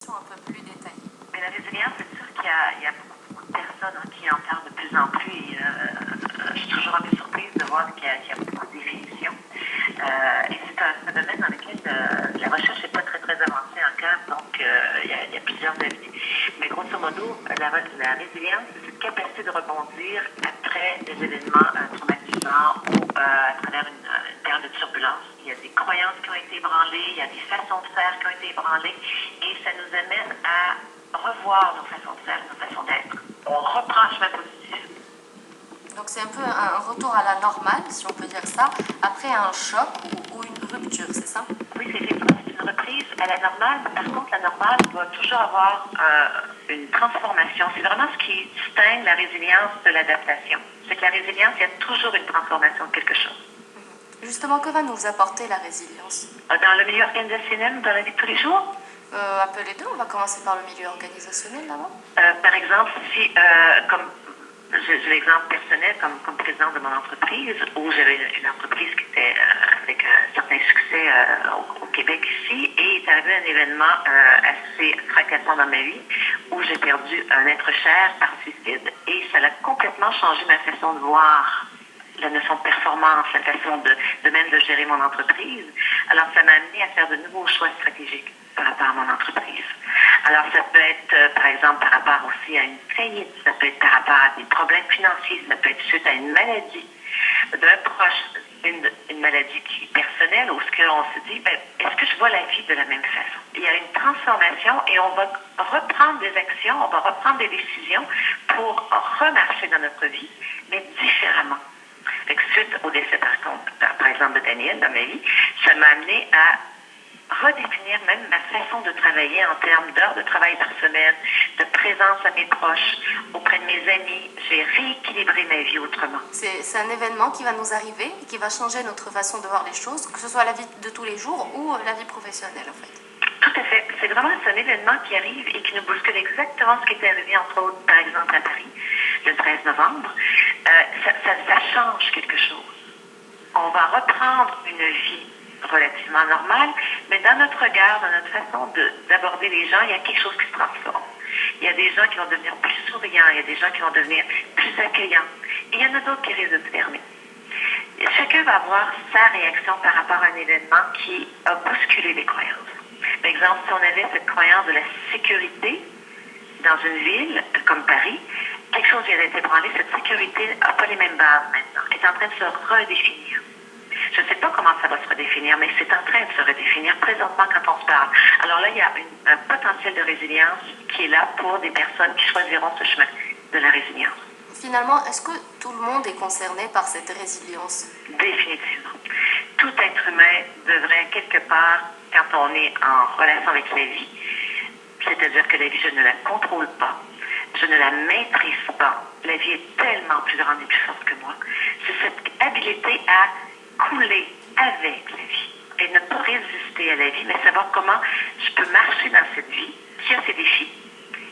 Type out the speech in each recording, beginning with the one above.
Un peu plus détaillée. Mais la résilience, c'est sûr qu'il y a beaucoup de personnes qui en parlent de plus en plus. Et, je suis toujours un peu surprise de voir qu'il y a beaucoup de définitions. Et c'est un domaine dans lequel la recherche n'est pas très, très avancée encore. Donc, il y a plusieurs avis. Mais grosso modo, la résilience, c'est cette capacité de rebondir après des événements traumatisants ou à travers une période de turbulence. Il y a des croyances qui ont été ébranlées, il y a des façons de faire qui ont été ébranlées, et ça nous amène à revoir nos façons de faire, nos façons d'être. On reprend le chemin positif. Donc c'est un peu un retour à la normale, si on peut dire ça, après un choc ou une rupture, c'est ça? Oui, c'est effectivement une reprise à la normale. Par contre, la normale doit toujours avoir une transformation. C'est vraiment ce qui distingue la résilience de l'adaptation. C'est que la résilience, il y a toujours une transformation de quelque chose. Justement, que va nous apporter la résilience? Dans le milieu organisationnel, dans la vie de tous les jours? Un peu les deux. On va commencer par le milieu organisationnel d'abord. Par exemple, si, comme j'ai l'exemple personnel comme président de mon entreprise, où j'avais une entreprise qui était avec un certain succès au Québec ici, et il est arrivé un événement assez fracassant dans ma vie, où j'ai perdu un être cher par suicide, et ça a complètement changé ma façon de voir la notion de performance, la façon de même de gérer mon entreprise. Alors, ça m'a amené à faire de nouveaux choix stratégiques par rapport à mon entreprise. Alors, ça peut être, par exemple, par rapport aussi à une faillite, ça peut être par rapport à des problèmes financiers, ça peut être suite à une maladie d'un proche, une maladie qui est personnelle, où ce qu'on se dit, est-ce que je vois la vie de la même façon? Il y a une transformation et on va reprendre des actions, on va reprendre des décisions pour remarcher dans notre vie, mais différemment. Fait que suite au décès, par exemple, de Daniel dans ma vie, ça m'a amené à redéfinir même ma façon de travailler en termes d'heures de travail par semaine, de présence à mes proches, auprès de mes amis. J'ai rééquilibré ma vie autrement. C'est un événement qui va nous arriver et qui va changer notre façon de voir les choses, que ce soit la vie de tous les jours ou la vie professionnelle, en fait. Tout à fait. C'est vraiment un événement qui arrive et qui nous bouscule exactement ce qui était arrivé, entre autres, par exemple, à Paris, le 13 novembre. Ça change quelque chose. On va reprendre une vie relativement normale, mais dans notre regard, dans notre façon d'aborder les gens, il y a quelque chose qui se transforme. Il y a des gens qui vont devenir plus souriants, il y a des gens qui vont devenir plus accueillants, et il y en a d'autres qui risquent de se fermer. Et chacun va avoir sa réaction par rapport à un événement qui a bousculé les croyances. Par exemple, si on avait cette croyance de la sécurité dans une ville comme Paris, quelque chose vient d'être ébranlé, cette sécurité n'a pas les mêmes bases maintenant, est en train de se redéfinir. Je ne sais pas comment ça va se redéfinir, mais c'est en train de se redéfinir présentement quand on se parle. Alors là, il y a un potentiel de résilience qui est là pour des personnes qui choisiront ce chemin de la résilience. Finalement, est-ce que tout le monde est concerné par cette résilience? Définitivement. Tout être humain devrait, quelque part, quand on est en relation avec la vie, c'est-à-dire que la vie, je ne la contrôle pas, je ne la maîtrise pas, la vie est tellement plus grande et plus forte que moi, c'est cette habilité à couler avec la vie et ne pas résister à la vie, mais savoir comment je peux marcher dans cette vie qui a ses défis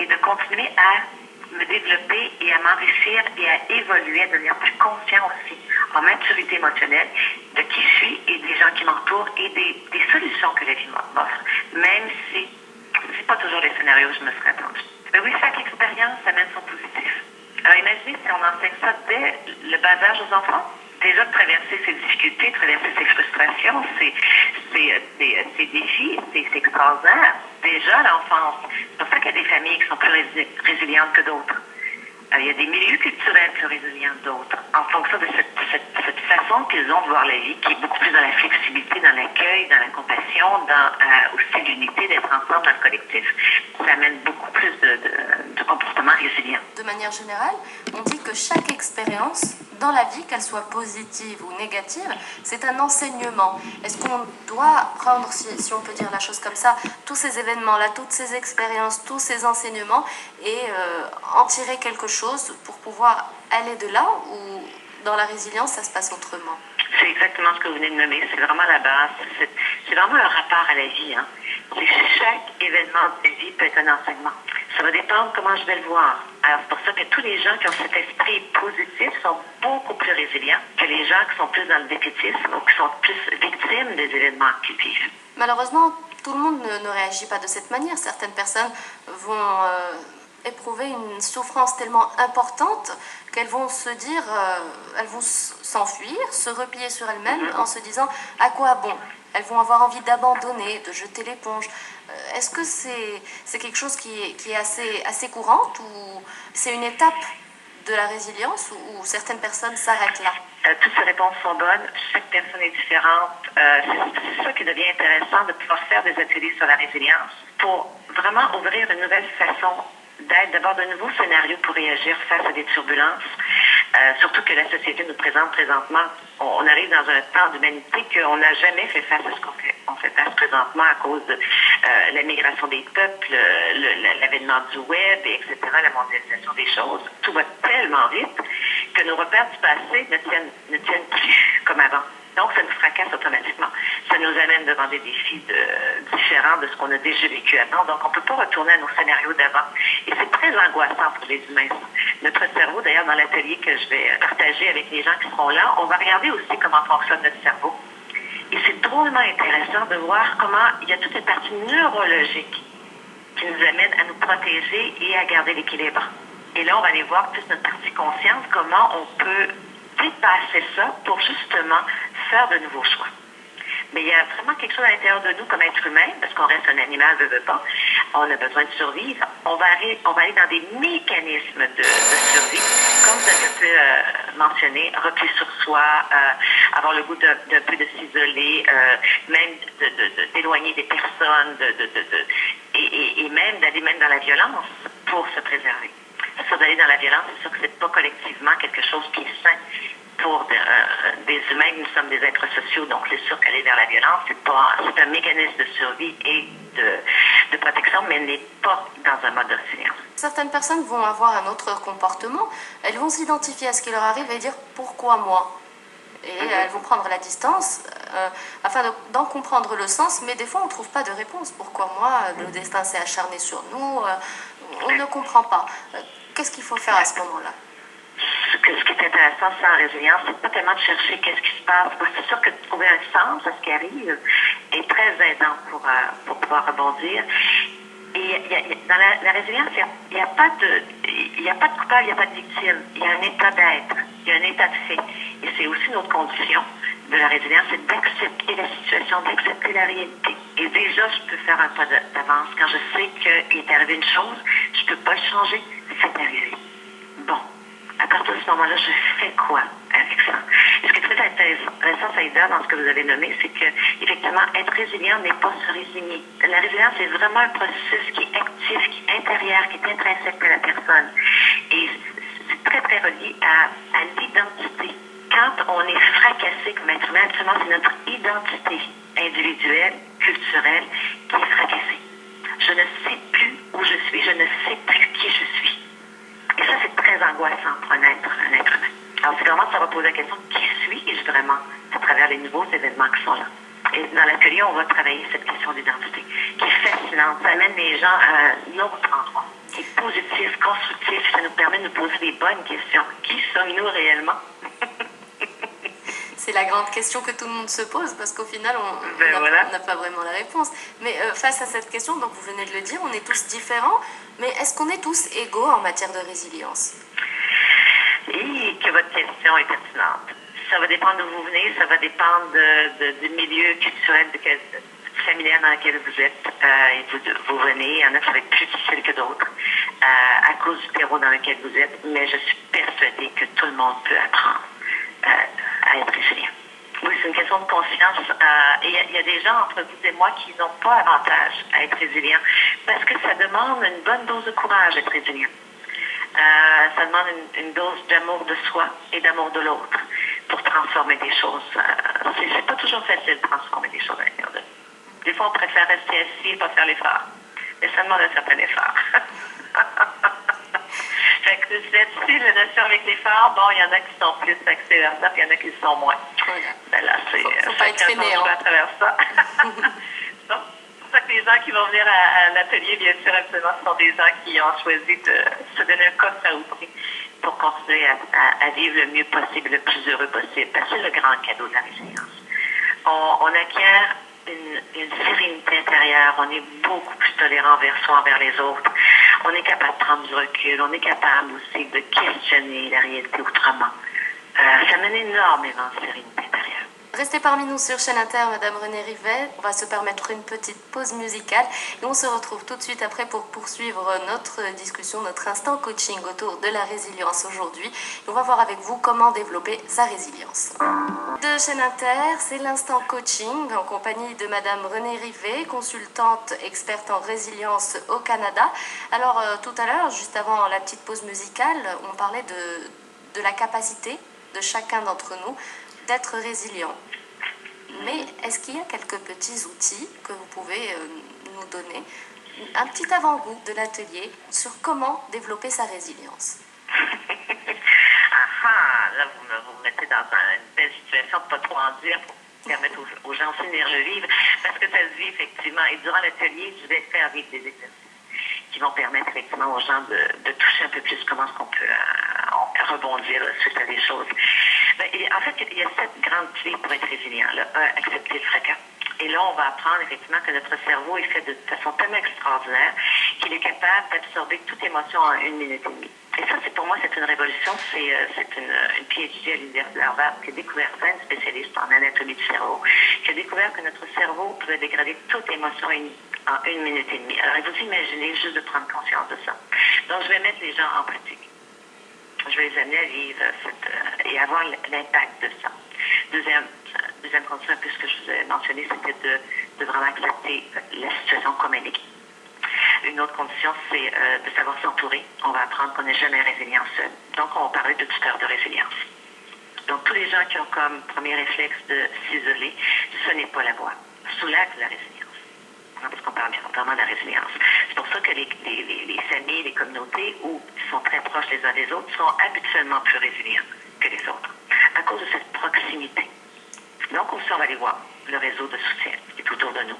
et de continuer à me développer et à m'enrichir et à évoluer, à devenir plus conscient aussi en maturité émotionnelle de qui je suis et des gens qui m'entourent et des solutions que la vie m'offre, même si c'est pas toujours les scénarios où je me serais attendue. Mais oui, chaque expérience amène son positif. Alors imaginez si on enseigne ça dès le bas âge aux enfants. Déjà de traverser ces difficultés, traverser ces frustrations, ces défis, c'est extraordinaire. Déjà à l'enfance. C'est pour ça qu'il y a des familles qui sont plus résilientes que d'autres. Il y a des milieux culturels plus résilients que d'autres, en fonction de cette façon qu'ils ont de voir la vie, qui est beaucoup plus dans la flexibilité, dans l'accueil, dans la compassion, dans aussi l'unité d'être ensemble dans le collectif. Ça amène beaucoup plus de comportements résilients. De manière générale, on dit que chaque expérience dans la vie, qu'elle soit positive ou négative, c'est un enseignement. Est-ce qu'on doit prendre, si on peut dire la chose comme ça, tous ces événements-là, toutes ces expériences, tous ces enseignements et en tirer quelque chose pour pouvoir aller de là ou dans la résilience, ça se passe autrement? C'est exactement ce que vous venez de nommer. C'est vraiment la base. C'est vraiment un rapport à la vie. Hein. Chaque événement de vie peut être un enseignement. Ça va dépendre comment je vais le voir. Alors, c'est pour ça que tous les gens qui ont cet esprit positif sont beaucoup plus résilients que les gens qui sont plus dans le défaitisme ou qui sont plus victimes des événements qu'ils vivent. Malheureusement, tout le monde ne réagit pas de cette manière. Certaines personnes vont éprouver une souffrance tellement importante qu'elles vont se dire, elles vont s'enfuir, se replier sur elles-mêmes en se disant à quoi bon. Elles vont avoir envie d'abandonner, de jeter l'éponge. Est-ce que c'est quelque chose qui est assez courante ou c'est une étape de la résilience où certaines personnes s'arrêtent là? Toutes ces réponses sont bonnes. Chaque personne est différente. C'est ça qui devient intéressant de pouvoir faire des ateliers sur la résilience pour vraiment ouvrir une nouvelle façon d'être, d'abord de nouveaux scénarios pour réagir face à des turbulences. Surtout que la société nous présente présentement, on arrive dans un temps d'humanité qu'on n'a jamais fait face à ce qu'on fait face présentement à cause de la migration des peuples, l'avènement du web, etc., la mondialisation des choses. Tout va tellement vite que nos repères du passé ne tiennent plus comme avant. Donc, ça nous fracasse automatiquement. Ça nous amène devant des défis différents de ce qu'on a déjà vécu avant. Donc, on ne peut pas retourner à nos scénarios d'avant. Et c'est très angoissant pour les humains, ça. Notre cerveau, d'ailleurs, dans l'atelier que je vais partager avec les gens qui seront là, on va regarder aussi comment fonctionne notre cerveau. Et c'est drôlement intéressant de voir comment il y a toute une partie neurologique qui nous amène à nous protéger et à garder l'équilibre. Et là, on va aller voir plus notre partie conscience, comment on peut dépasser ça pour justement faire de nouveaux choix. Mais il y a vraiment quelque chose à l'intérieur de nous comme être humain, parce qu'on reste un animal, veut pas. On a besoin de survivre. On va aller dans des mécanismes de survie, comme vous avez pu mentionner, repli sur soi, avoir le goût d'un peu de s'isoler, même d'éloigner des personnes, et même d'aller même dans la violence pour se préserver. Ça, d'aller dans la violence, c'est sûr que c'est pas collectivement quelque chose qui est sain pour des humains. Nous sommes des êtres sociaux, donc c'est sûr qu'aller vers la violence, c'est un mécanisme de survie et de protection, mais n'est pas dans un mode de résilience. Certaines personnes vont avoir un autre comportement. Elles vont s'identifier à ce qui leur arrive et dire pourquoi moi. Et elles vont prendre la distance afin d'en comprendre le sens, mais des fois on ne trouve pas de réponse. Pourquoi moi? Le destin s'est acharné sur nous, on ne comprend pas. Qu'est-ce qu'il faut faire à ce moment-là? Ce qui est intéressant en résilience, c'est pas tellement de chercher qu'est-ce qui se passe. C'est sûr que de trouver un sens à ce qui arrive est très aidant pour pouvoir rebondir. Et dans la résilience, il n'y a pas de coupable, il n'y a pas de victime. Il y a un état d'être, il y a un état de fait. Et c'est aussi notre condition de la résilience, c'est d'accepter la situation, d'accepter la réalité. Et déjà, je peux faire un pas d'avance. Quand je sais qu'il est arrivé une chose, je ne peux pas le changer, c'est arrivé. Bon. À partir de ce moment-là, je fais quoi avec ça? Et ce qui est très intéressant, Saïda, dans ce que vous avez nommé, c'est que, effectivement, être résilient n'est pas se résigner. La résilience, c'est vraiment un processus qui est actif, qui est intérieur, qui est intrinsèque à la personne. Et c'est très, très relié à l'identité. Quand on est fracassé comme être humain, absolument, c'est notre identité individuelle, culturelle, qui est fracassée. Je ne sais plus où je suis, je ne sais plus qui je suis. Et ça, c'est très angoissant pour un être humain. Alors, c'est vraiment, ça va poser la question, qui suis-je vraiment à travers les nouveaux événements qui sont là? Et dans l'atelier, on va travailler cette question d'identité, qui est fascinante. Ça amène les gens à un autre endroit, qui est positif, constructif. Ça nous permet de nous poser des bonnes questions. Qui sommes-nous réellement? C'est la grande question que tout le monde se pose parce qu'au final, on n'a pas vraiment la réponse. Mais face à cette question, donc vous venez de le dire, on est tous différents, mais est-ce qu'on est tous égaux en matière de résilience? Et que votre question est pertinente. Ça va dépendre d'où vous venez, ça va dépendre du milieu culturel, familial dans lequel vous êtes. Et vous venez, il y en a qui vont être plus difficiles que d'autres à cause du terreau dans lequel vous êtes, mais je suis persuadée que tout le monde peut apprendre à être résilient. Oui, c'est une question de conscience. Et il y a des gens entre vous et moi qui n'ont pas avantage à être résilients parce que ça demande une bonne dose de courage d'être résilient. Ça demande une dose d'amour de soi et d'amour de l'autre pour transformer des choses. C'est pas toujours facile de transformer des choses à l'intérieur de nous. Des fois, on préfère rester assis et pas faire l'effort. Mais ça demande un certain effort. Fait que là-dessus, la notion avec l'effort, bon, il y en a qui sont plus axés vers ça, puis il y en a qui sont moins. Voilà. Ben là, c'est faut pas être fainéant à travers ça. Donc, c'est pour ça que les gens qui vont venir à l'atelier, bien sûr, absolument, ce sont des gens qui ont choisi de se donner un coffre à ouvrir pour continuer à vivre le mieux possible, le plus heureux possible. Parce que c'est le grand cadeau de la résilience. On acquiert une sérénité intérieure, on est beaucoup plus tolérant envers soi, envers les autres. On est capable de prendre du recul, on est capable aussi de questionner la réalité autrement. Ça mène énormément de sérénité intérieure. Restez parmi nous sur Chaîne Inter, Madame Renée Rivet. On va se permettre une petite pause musicale et on se retrouve tout de suite après pour poursuivre notre discussion, notre instant coaching autour de la résilience aujourd'hui. Et on va voir avec vous comment développer sa résilience. De Chaîne Inter, c'est l'instant coaching en compagnie de Madame Renée Rivet, consultante experte en résilience au Canada. Alors tout à l'heure, juste avant la petite pause musicale, on parlait de la capacité de chacun d'entre nous d'être résilient. Mais est-ce qu'il y a quelques petits outils que vous pouvez nous donner, un petit avant-goût de l'atelier sur comment développer sa résilience? Là, vous me mettez dans une belle situation de ne pas trop en dire pour permettre aux gens aussi de venir le vivre, parce que ça se vit effectivement. Et durant l'atelier, je vais faire vivre des exercices qui vont permettre effectivement aux gens de toucher un peu plus comment est-ce qu'on peut rebondir suite à des choses. En fait, il y a 7 grandes clés pour être résilient. Là. Accepter le fracas. Et là, on va apprendre effectivement que notre cerveau est fait de façon tellement extraordinaire qu'il est capable d'absorber toute émotion en 1 minute et demie. Et ça, pour moi, c'est une révolution. C'est une PhD à l'Université d'Harvard qui a découvert ça, une spécialiste en anatomie du cerveau, qui a découvert que notre cerveau pouvait dégrader toute émotion en 1 minute et demie. Alors, vous imaginez juste de prendre conscience de ça. Donc, je vais mettre les gens en pratique. Je vais les amener à vivre et avoir l'impact de ça. Deuxième condition, un peu ce que je vous ai mentionné, c'était de vraiment accepter la situation comme elle est. Une autre condition, c'est de savoir s'entourer. On va apprendre qu'on n'est jamais résilient seul. Donc, on va parler de tuteurs de résilience. Donc, tous les gens qui ont comme premier réflexe de s'isoler, ce n'est pas la voie. Sous l'acte de la résilience. Parce qu'on parle bien vraiment de la résilience. C'est pour ça que les familles, les communautés, où ils sont très proches les uns des autres, sont habituellement plus résilients que les autres, à cause de cette proximité. Donc, aussi, on va aller voir le réseau de soutien qui est autour de nous.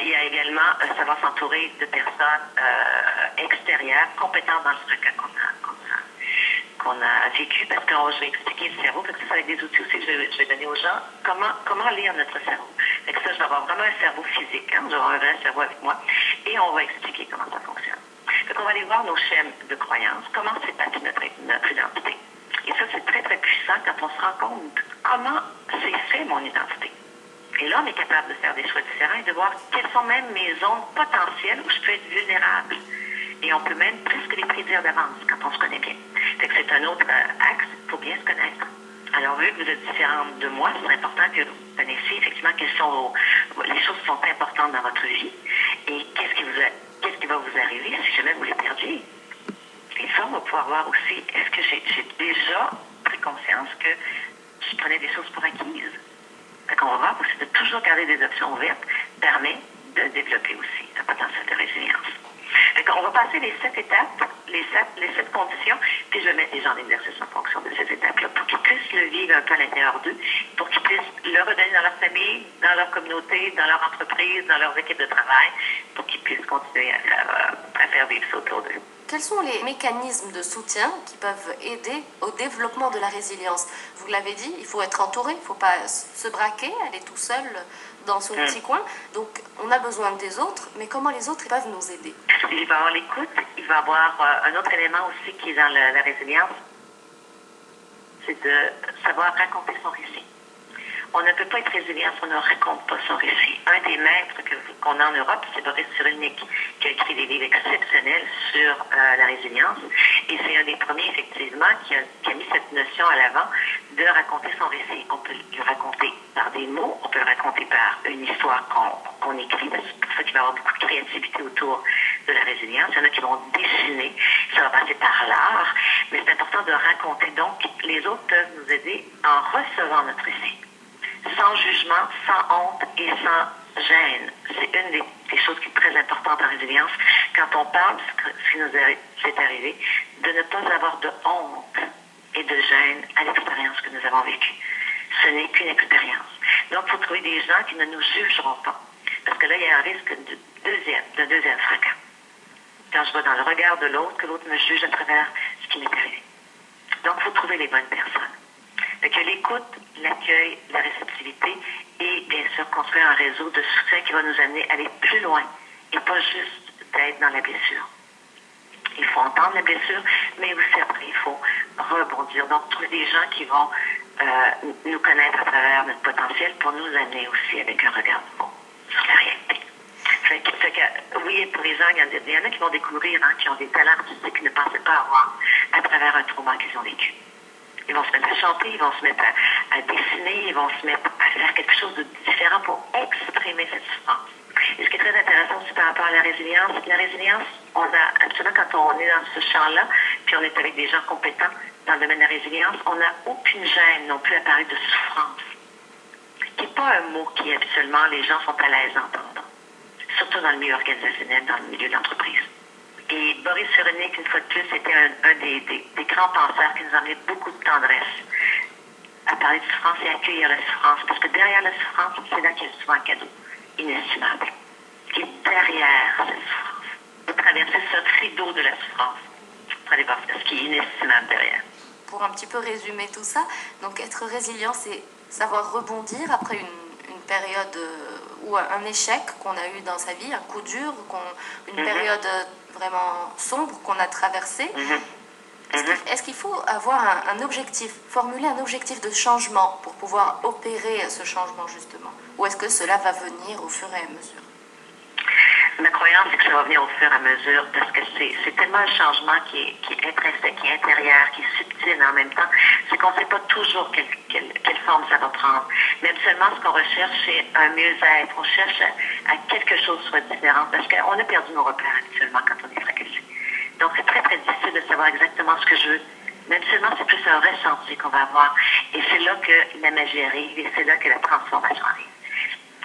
Il y a également savoir s'entourer de personnes extérieures, compétentes dans le fracas qu'on a vécu, parce que je vais expliquer le cerveau, parce que ça, avec des outils aussi que je vais donner aux gens, comment lire notre cerveau. Fait que ça, je vais avoir vraiment un cerveau physique, je vais avoir un vrai cerveau avec moi, et on va expliquer comment ça fonctionne. Fait qu'on va aller voir nos schèmes de croyances, comment c'est bâti notre identité. Et ça, c'est très, très puissant quand on se rend compte comment c'est fait mon identité. Et là, on est capable de faire des choix différents et de voir quelles sont même mes zones potentielles où je peux être vulnérable. Et on peut même presque les prédire d'avance quand on se connaît bien. Fait que c'est un autre axe, il faut bien se connaître. Alors, vu que vous êtes différente de moi, c'est important que vous connaissiez effectivement quelles sont les choses qui sont importantes dans votre vie et qu'est-ce qui va vous arriver si jamais vous les perdiez. Et ça, on va pouvoir voir aussi, est-ce que j'ai déjà pris conscience que je prenais des choses pour acquises. Fait qu'on va voir aussi de toujours garder des options ouvertes permet de développer aussi un potentiel de résilience. Fait qu'on va passer les 7 étapes, les 7 conditions, puis je vais mettre les gens en exercice en fonction de ces étapes-là pour qu'ils puissent le vivre un peu à l'intérieur d'eux, pour qu'ils puissent le redonner dans leur famille, dans leur communauté, dans leur entreprise, dans leurs équipes de travail, pour qu'ils puissent continuer à faire vivre ça autour d'eux. Quels sont les mécanismes de soutien qui peuvent aider au développement de la résilience? Vous l'avez dit, il faut être entouré, il ne faut pas se braquer, aller tout seul dans son petit coin. Donc, on a besoin des autres, mais comment les autres peuvent nous aider? Il va y avoir l'écoute, il va y avoir un autre élément aussi qui est dans la résilience, c'est de savoir raconter son récit. On ne peut pas être résilient si on ne raconte pas son récit. Un des maîtres qu'on a en Europe, c'est Boris Cyrulnik, qui a écrit des livres exceptionnels sur la résilience. Et c'est un des premiers, effectivement, qui a mis cette notion à l'avant de raconter son récit. On peut le raconter par des mots, on peut le raconter par une histoire qu'on écrit. C'est pour ça qu'il va y avoir beaucoup de créativité autour de la résilience. Il y en a qui vont dessiner, ça va passer par l'art, mais c'est important de raconter. Donc, les autres peuvent nous aider en recevant notre récit. Sans jugement, sans honte et sans gêne. C'est une des choses qui est très importante en résilience. Quand on parle de ce qui nous est arrivé, de ne pas avoir de honte et de gêne à l'expérience que nous avons vécue. Ce n'est qu'une expérience. Donc, il faut trouver des gens qui ne nous jugeront pas. Parce que là, il y a un risque de deuxième fracas. Quand je vois dans le regard de l'autre, que l'autre me juge à travers ce qui m'est arrivé. Donc, il faut trouver les bonnes personnes. Fait que l'écoute, l'accueil, la réceptivité et bien sûr construire un réseau de soutien qui va nous amener à aller plus loin et pas juste d'être dans la blessure. Il faut entendre la blessure, mais aussi après, il faut rebondir. Donc, trouver des gens qui vont nous connaître à travers notre potentiel pour nous amener aussi avec un regard nouveau sur la réalité. Fait que, oui, pour les gens, il y en a qui vont découvrir, qui ont des talents artistiques qu'ils ne pensaient pas avoir à travers un trauma qu'ils ont vécu. Ils vont se mettre à chanter, ils vont se mettre à dessiner, ils vont se mettre à faire quelque chose de différent pour exprimer cette souffrance. Et ce qui est très intéressant aussi par rapport à la résilience, on a, absolument quand on est dans ce champ-là, puis on est avec des gens compétents dans le domaine de la résilience, on n'a aucune gêne non plus à parler de souffrance, qui n'est pas un mot qui habituellement les gens sont à l'aise d'entendre, surtout dans le milieu organisationnel, dans le milieu de l'entreprise. Et Boris Cyrulnik, une fois de plus, était un des grands penseurs qui nous a amené beaucoup de tendresse à parler de souffrance et à accueillir la souffrance, parce que derrière la souffrance, c'est là qu'il y a souvent un cadeau inestimable, qui est derrière cette souffrance. Vous traversez ce rideau de la souffrance. Vous allez voir ce qui est inestimable derrière. Pour un petit peu résumer tout ça, donc être résilient, c'est savoir rebondir après une période ou un échec qu'on a eu dans sa vie, un coup dur, une période vraiment sombre qu'on a traversée. Est-ce qu'il faut avoir un objectif, formuler un objectif de changement pour pouvoir opérer ce changement justement? Ou est-ce que cela va venir au fur et à mesure? Ma croyance, c'est que ça va venir au fur et à mesure parce que c'est tellement un changement qui est intrinsèque, qui est intérieur, qui est subtil en même temps. C'est qu'on ne sait pas toujours quelle forme ça va prendre. Mais absolument, ce qu'on recherche, c'est un mieux-être. On cherche à quelque chose soit différent parce qu'on a perdu nos repères habituellement quand on est fracassé. Donc, c'est très, très difficile de savoir exactement ce que je veux. Mais absolument, c'est plus un ressenti qu'on va avoir. Et c'est là que la magie arrive et c'est là que la transformation arrive.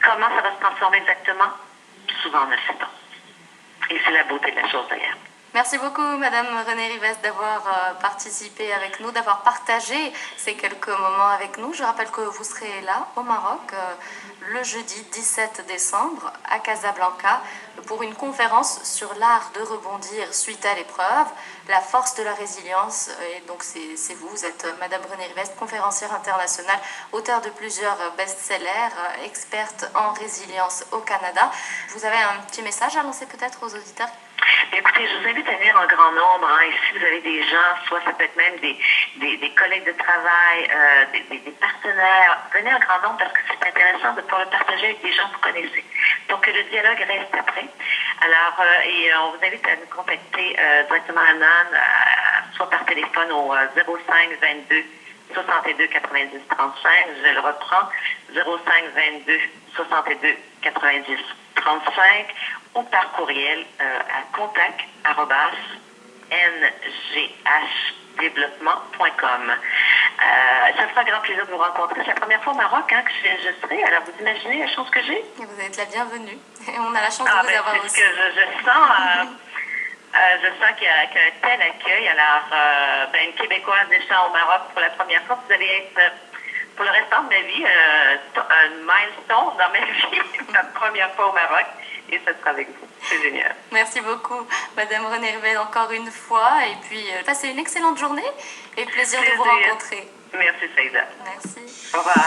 Comment ça va se transformer exactement? Souvent, on ne le sait pas. Et c'est la beauté de la chose, d'ailleurs. Merci beaucoup, Madame Renée Rivest, d'avoir participé avec nous, d'avoir partagé ces quelques moments avec nous. Je rappelle que vous serez là, au Maroc, le jeudi 17 décembre, à Casablanca, pour une conférence sur l'art de rebondir suite à l'épreuve, la force de la résilience. Et donc, c'est vous êtes Madame Renée Rivest, conférencière internationale, auteure de plusieurs best-sellers, experte en résilience au Canada. Vous avez un petit message à lancer peut-être aux auditeurs? Écoutez, je vous invite à venir en grand nombre. Ici, vous avez des gens, soit ça peut être même des collègues de travail, des partenaires. Venez en grand nombre parce que c'est intéressant de pouvoir le partager avec des gens que vous connaissez. Donc, le dialogue reste après. Alors, et on vous invite à nous contacter directement à Nan, soit par téléphone au 05 22 62 90 35. Je le reprends, 05 22 62 90 35. Ou par courriel à contact@nghdeveloppement.com. Ça me fera grand plaisir de vous rencontrer. C'est la première fois au Maroc que je serai. Alors, vous imaginez la chance que j'ai? Vous êtes la bienvenue. Et on a la chance de vous avoir c'est aussi. Ce que je sens. Je sens qu'il y a un tel accueil. Alors, une Québécoise étant au Maroc pour la première fois, vous allez être, pour le restant de ma vie, un milestone dans ma vie, ma première fois au Maroc. Et ça sera avec vous. C'est génial. Merci beaucoup, Madame Renée Rivest, encore une fois. Et puis, passez une excellente journée et plaisir de vous rencontrer. Merci, Saïda. Merci. Au revoir.